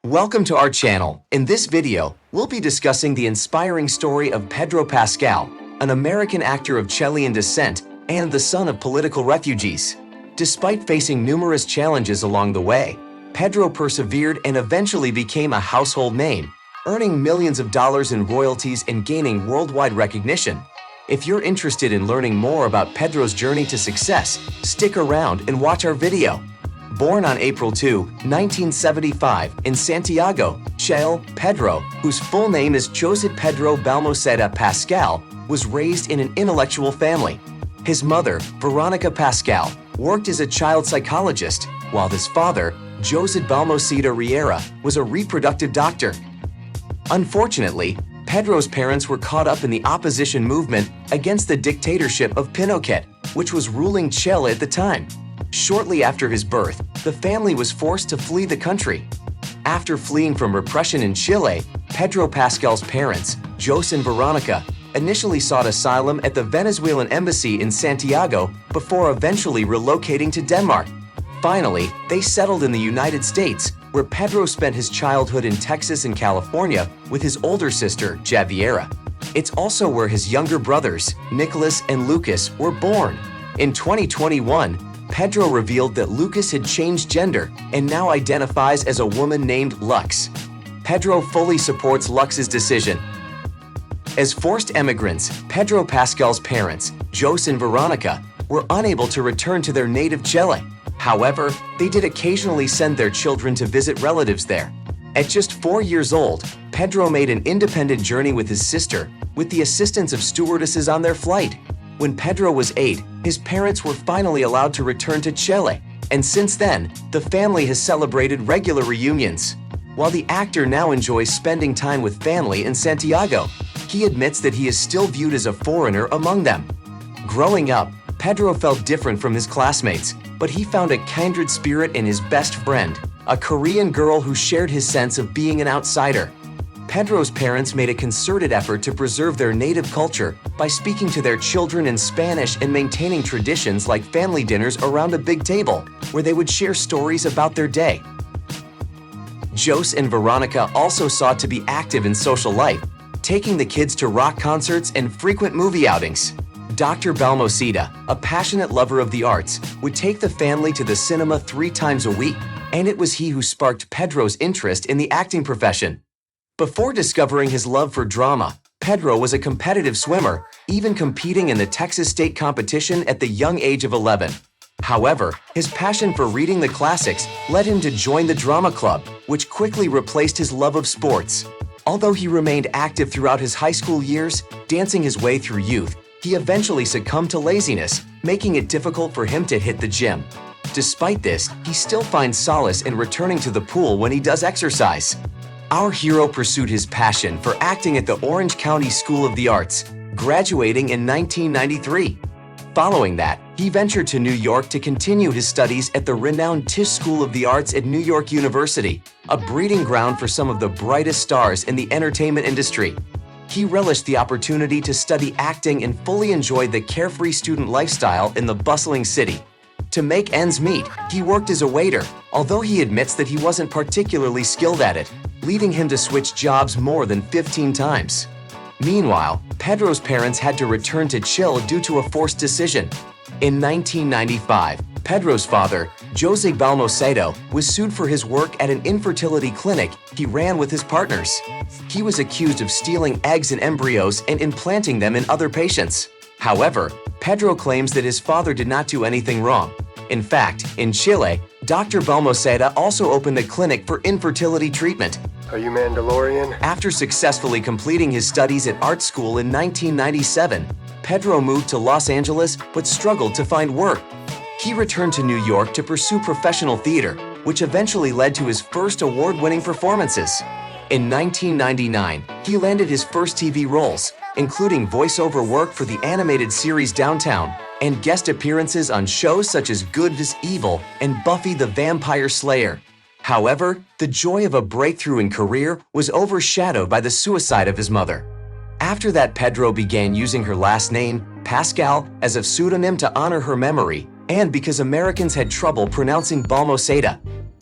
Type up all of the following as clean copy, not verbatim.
Welcome to our channel. In this video, we'll be discussing the inspiring story of Pedro Pascal, an American actor of Chilean descent and the son of political refugees. Despite facing numerous challenges along the way, Pedro persevered and eventually became a household name, earning millions of dollars in royalties and gaining worldwide recognition. If you're interested in learning more about Pedro's journey to success, stick around and watch our video. Born on April 2, 1975, in Santiago, Chile, Pedro, whose full name is José Pedro Pascal, was raised in an intellectual family. His mother, Veronica Pascal, worked as a child psychologist, while his father, José Riera, was a reproductive doctor. Unfortunately, Pedro's parents were caught up in the opposition movement against the dictatorship of Pinochet, which was ruling Chile at the time. Shortly after his birth, the family was forced to flee the country. After fleeing from repression in Chile, Pedro Pascal's parents, José and Veronica, initially sought asylum at the Venezuelan embassy in Santiago before eventually relocating to Denmark. Finally, they settled in the United States, where Pedro spent his childhood in Texas and California with his older sister, Javiera. It's also where his younger brothers, Nicholas and Lucas, were born. In 2021, Pedro revealed that Lucas had changed gender and now identifies as a woman named Lux. Pedro fully supports Lux's decision. As forced emigrants, Pedro Pascal's parents, José and Veronica, were unable to return to their native Chile. However, they did occasionally send their children to visit relatives there. At just 4 years old, Pedro made an independent journey with his sister, with the assistance of stewardesses on their flight. When Pedro was 8, his parents were finally allowed to return to Chile, and since then, the family has celebrated regular reunions. While the actor now enjoys spending time with family in Santiago, he admits that he is still viewed as a foreigner among them. Growing up, Pedro felt different from his classmates, but he found a kindred spirit in his best friend, a Korean girl who shared his sense of being an outsider. Pedro's parents made a concerted effort to preserve their native culture by speaking to their children in Spanish and maintaining traditions like family dinners around a big table, where they would share stories about their day. José and Veronica also sought to be active in social life, taking the kids to rock concerts and frequent movie outings. Dr. Balmoseda, a passionate lover of the arts, would take the family to the cinema 3 times a week, and it was he who sparked Pedro's interest in the acting profession. Before discovering his love for drama, Pedro was a competitive swimmer, even competing in the Texas state competition at the young age of 11. However, his passion for reading the classics led him to join the drama club, which quickly replaced his love of sports. Although he remained active throughout his high school years, dancing his way through youth, he eventually succumbed to laziness, making it difficult for him to hit the gym. Despite this, he still finds solace in returning to the pool when he does exercise. Our hero pursued his passion for acting at the Orange County School of the Arts, graduating in 1993. Following that, he ventured to New York to continue his studies at the renowned Tisch School of the Arts at New York University, a breeding ground for some of the brightest stars in the entertainment industry. He relished the opportunity to study acting and fully enjoyed the carefree student lifestyle in the bustling city. To make ends meet, he worked as a waiter, although he admits that he wasn't particularly skilled at it, leading him to switch jobs more than 15 times. Meanwhile, Pedro's parents had to return to Chile due to a forced decision. In 1995, Pedro's father, José Balmoseda, was sued for his work at an infertility clinic he ran with his partners. He was accused of stealing eggs and embryos and implanting them in other patients. However, Pedro claims that his father did not do anything wrong. In fact, in Chile, Dr. Balmoseda also opened a clinic for infertility treatment. Are you Mandalorian? After successfully completing his studies at art school in 1997, Pedro moved to Los Angeles but struggled to find work. He returned to New York to pursue professional theater, which eventually led to his first award-winning performances. In 1999, he landed his first TV roles, including voiceover work for the animated series Downtown and guest appearances on shows such as Good vs. Evil and Buffy the Vampire Slayer. However, the joy of a breakthrough in career was overshadowed by the suicide of his mother. After that, Pedro began using her last name, Pascal, as a pseudonym to honor her memory, and because Americans had trouble pronouncing Balmoseda.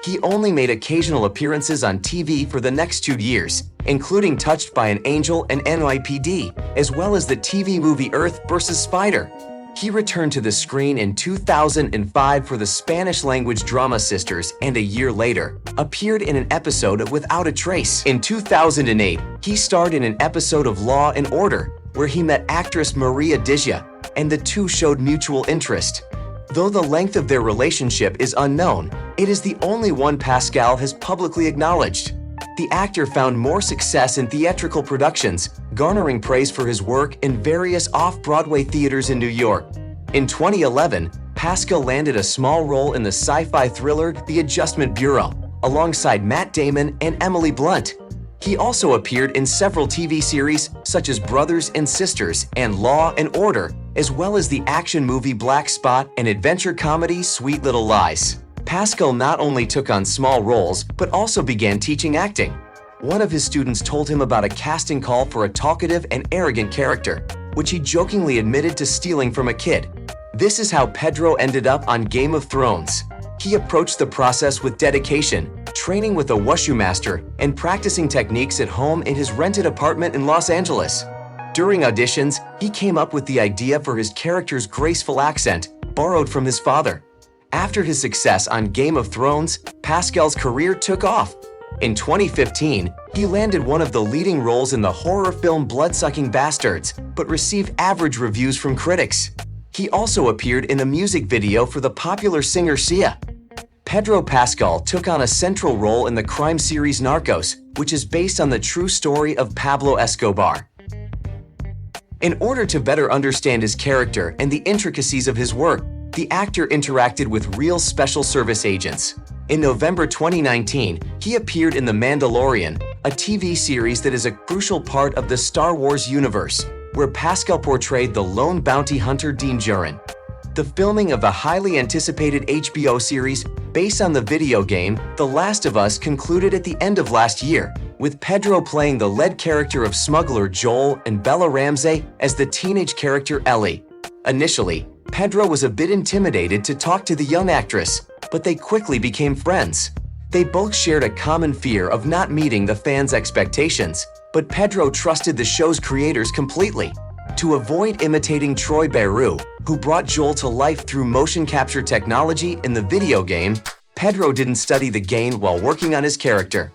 He only made occasional appearances on TV for the next 2 years, including Touched by an Angel and NYPD, as well as the TV movie Earth vs. Spider. He returned to the screen in 2005 for the Spanish-language drama Sisters and a year later, appeared in an episode of Without a Trace. In 2008, he starred in an episode of Law and Order, where he met actress Maria Dizia, and the two showed mutual interest. Though the length of their relationship is unknown, it is the only one Pascal has publicly acknowledged. The actor found more success in theatrical productions, garnering praise for his work in various off-Broadway theaters in New York. In 2011, Pascal landed a small role in the sci-fi thriller The Adjustment Bureau, alongside Matt Damon and Emily Blunt. He also appeared in several TV series such as Brothers and Sisters and Law and Order, as well as the action movie Black Spot and adventure comedy Sweet Little Lies. Pascal not only took on small roles, but also began teaching acting. One of his students told him about a casting call for a talkative and arrogant character, which he jokingly admitted to stealing from a kid. This is how Pedro ended up on Game of Thrones. He approached the process with dedication, training with a wushu master and practicing techniques at home in his rented apartment in Los Angeles. During auditions, he came up with the idea for his character's graceful accent, borrowed from his father. After his success on Game of Thrones, Pascal's career took off. In 2015, he landed one of the leading roles in the horror film Bloodsucking Bastards, but received average reviews from critics. He also appeared in a music video for the popular singer Sia. Pedro Pascal took on a central role in the crime series Narcos, which is based on the true story of Pablo Escobar. In order to better understand his character and the intricacies of his work, the actor interacted with real special service agents. In November 2019, he appeared in The Mandalorian, a TV series that is a crucial part of the Star Wars universe, where Pascal portrayed the lone bounty hunter Din Djarin. The filming of the highly anticipated HBO series based on the video game The Last of Us concluded at the end of last year, with Pedro playing the lead character of smuggler Joel and Bella Ramsey as the teenage character Ellie. Initially, Pedro was a bit intimidated to talk to the young actress, but they quickly became friends. They both shared a common fear of not meeting the fans' expectations, but Pedro trusted the show's creators completely. To avoid imitating Troy Bayrou, who brought Joel to life through motion capture technology in the video game, Pedro didn't study the game while working on his character.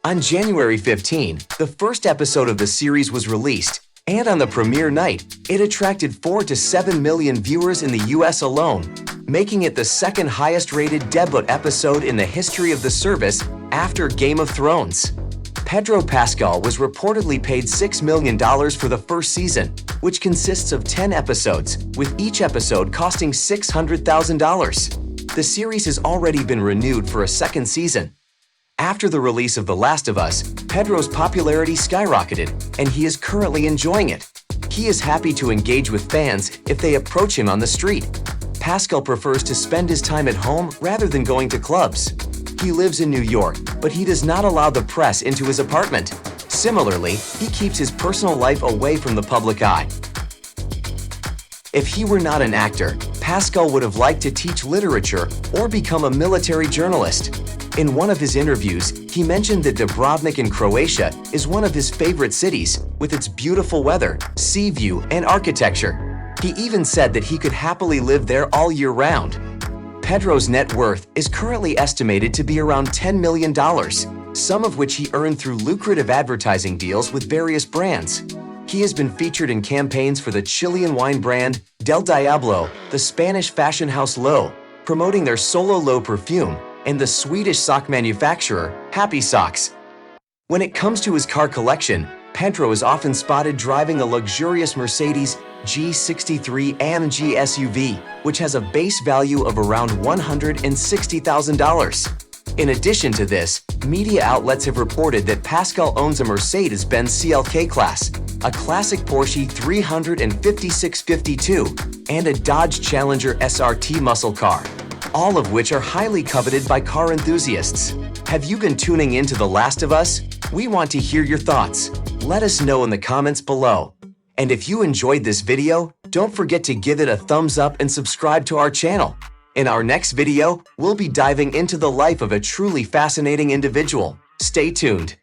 On January 15, the first episode of the series was released, and on the premiere night, it attracted 4 to 7 million viewers in the US alone, making it the second highest-rated debut episode in the history of the service after Game of Thrones. Pedro Pascal was reportedly paid $6 million for the first season, which consists of 10 episodes, with each episode costing $600,000. The series has already been renewed for a second season. After the release of The Last of Us, Pedro's popularity skyrocketed, and he is currently enjoying it. He is happy to engage with fans if they approach him on the street. Pascal prefers to spend his time at home rather than going to clubs. He lives in New York, but he does not allow the press into his apartment. Similarly, he keeps his personal life away from the public eye. If he were not an actor, Pascal would have liked to teach literature or become a military journalist. In one of his interviews, he mentioned that Dubrovnik in Croatia is one of his favorite cities, with its beautiful weather, sea view, and architecture. He even said that he could happily live there all year round. Pedro's net worth is currently estimated to be around $10 million, some of which he earned through lucrative advertising deals with various brands. He has been featured in campaigns for the Chilean wine brand Del Diablo, the Spanish fashion house Loewe, promoting their Solo Low perfume, and the Swedish sock manufacturer Happy Socks. When it comes to his car collection, Pedro is often spotted driving a luxurious Mercedes G63 AMG SUV, which has a base value of around $160,000. In addition to this, media outlets have reported that Pascal owns a Mercedes-Benz CLK class, a classic Porsche 35652, and a Dodge Challenger SRT muscle car, all of which are highly coveted by car enthusiasts. Have you been tuning in to The Last of Us? We want to hear your thoughts. Let us know in the comments below. And if you enjoyed this video, don't forget to give it a thumbs up and subscribe to our channel. In our next video, we'll be diving into the life of a truly fascinating individual. Stay tuned.